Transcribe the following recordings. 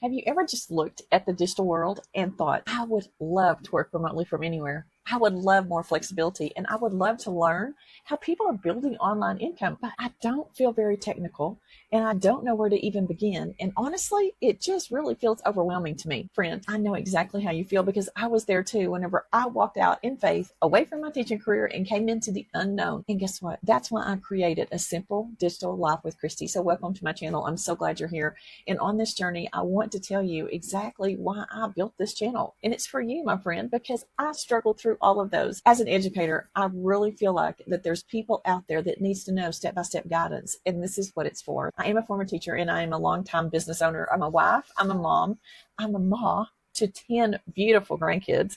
Have you ever just looked at the digital world and thought, I would love to work remotely from anywhere? I would love more flexibility, and I would love to learn how people are building online income, but I don't feel very technical and I don't know where to even begin. And honestly, it just really feels overwhelming to me. Friend, I know exactly how you feel because I was there too whenever I walked out in faith away from my teaching career and came into the unknown. And guess what? That's why I created a simple digital life with Christy. So welcome to my channel. I'm so glad you're here. And on this journey, I want to tell you exactly why I built this channel. And it's for you, my friend, because I struggled through all of those. As an educator, I really feel like that there's people out there that needs to know step-by-step guidance. And this is what it's for. I am a former teacher and I am a longtime business owner. I'm a wife. I'm a mom. I'm a ma to 10 beautiful grandkids.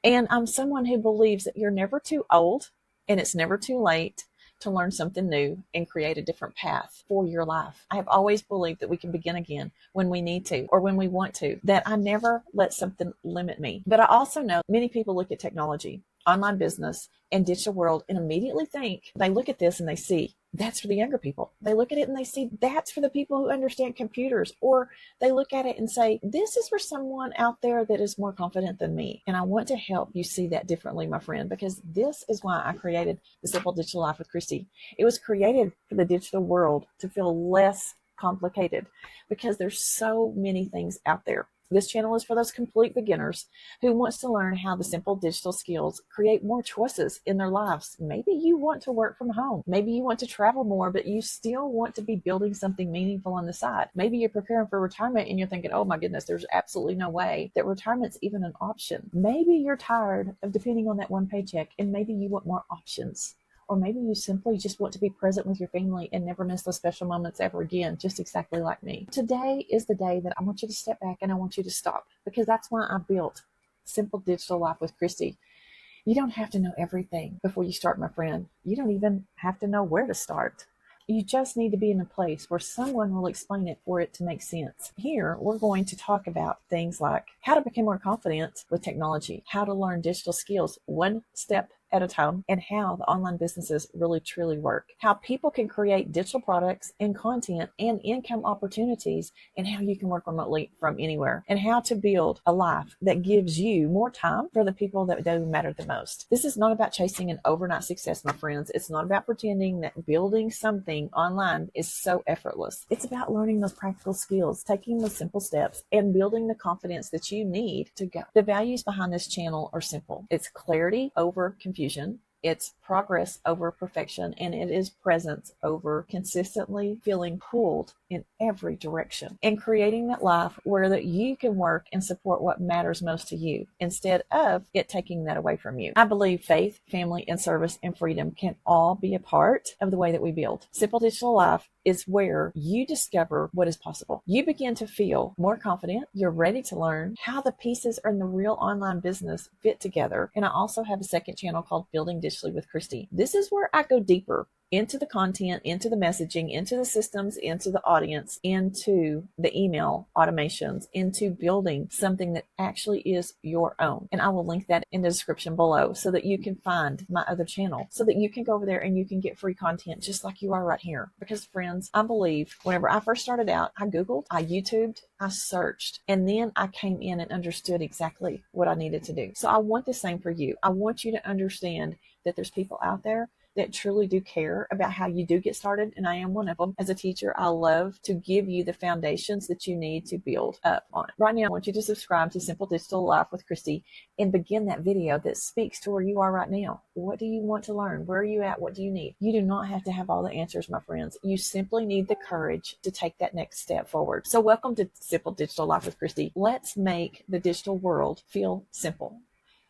And I'm someone who believes that you're never too old and it's never too late to learn something new and create a different path for your life. I have always believed that we can begin again when we need to or when we want to, that I never let something limit me. But I also know many people look at technology, online business, and digital world and immediately think, they look at this and they see, that's for the younger people. They look at it and they see that's for the people who understand computers, or they look at it and say, this is for someone out there that is more confident than me. And I want to help you see that differently, my friend, because this is why I created the Simple Digital Life with Christy. It was created for the digital world to feel less complicated because there's so many things out there. This channel is for those complete beginners who wants to learn how the simple digital skills create more choices in their lives. Maybe you want to work from home. Maybe you want to travel more, but you still want to be building something meaningful on the side. Maybe you're preparing for retirement and you're thinking, oh my goodness, there's absolutely no way that retirement's even an option. Maybe you're tired of depending on that one paycheck and maybe you want more options. Or maybe you simply just want to be present with your family and never miss those special moments ever again, just exactly like me. Today is the day that I want you to step back and I want you to stop, because that's why I built Simple Digital Life with Christy. You don't have to know everything before you start, my friend. You don't even have to know where to start. You just need to be in a place where someone will explain it for it to make sense. Here, we're going to talk about things like how to become more confident with technology, how to learn digital skills one step at a time, and how the online businesses really truly work, how people can create digital products and content and income opportunities, and how you can work remotely from anywhere, and how to build a life that gives you more time for the people that do matter the most. This is not about chasing an overnight success, my friends. It's not about pretending that building something online is so effortless. It's about learning those practical skills, taking those simple steps, and building the confidence that you need to go. The values behind this channel are simple. It's clarity over confusion. It's progress over perfection, and it is presence over consistently feeling pulled in every direction, and creating that life where that you can work and support what matters most to you instead of it taking that away from you. I believe faith, family, and service and freedom can all be a part of the way that we build. Simple Digital Life is where you discover what is possible. You begin to feel more confident. You're ready to learn how the pieces in the real online business fit together. And I also have a second channel called Building Digitally with Christy. This is where I go deeper into the content, into the messaging, into the systems, into the audience, into the email automations, into building something that actually is your own. And I will link that in the description below so that you can find my other channel, so that you can go over there and you can get free content just like you are right here. Because friends, I believe whenever I first started out, I Googled, I YouTubed, I searched, and then I came in and understood exactly what I needed to do. So I want the same for you. I want you to understand that there's people out there that truly do care about how you do get started, and I am one of them. As a teacher, I love to give you the foundations that you need to build up on. Right now, I want you to subscribe to Simple Digital Life with Christy and begin that video that speaks to where you are right now. What do you want to learn? Where are you at? What do you need? You do not have to have all the answers, my friends. You simply need the courage to take that next step forward. So welcome to Simple Digital Life with Christy. Let's make the digital world feel simple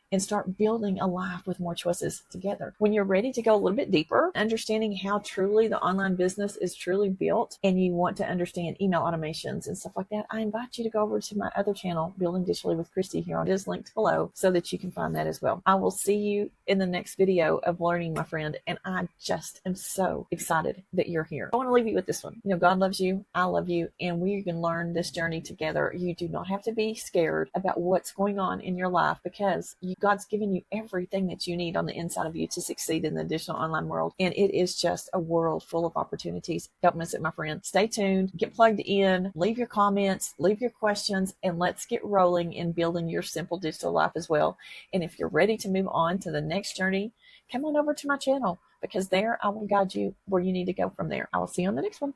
and start building a life with more choices together. When you're ready to go a little bit deeper, understanding how truly the online business is truly built, and you want to understand email automations and stuff like that, I invite you to go over to my other channel, Building Digitally with Christy, here. It is linked below so that you can find that as well. I will see you in the next video of learning, my friend, and I just am so excited that you're here. I want to leave you with this one. You know, God loves you, I love you, and we can learn this journey together. You do not have to be scared about what's going on in your life, because you God's given you everything that you need on the inside of you to succeed in the digital online world. And it is just a world full of opportunities. Don't miss it, my friend. Stay tuned, get plugged in, leave your comments, leave your questions, and let's get rolling in building your simple digital life as well. And if you're ready to move on to the next journey, come on over to my channel, because there I will guide you where you need to go from there. I will see you on the next one.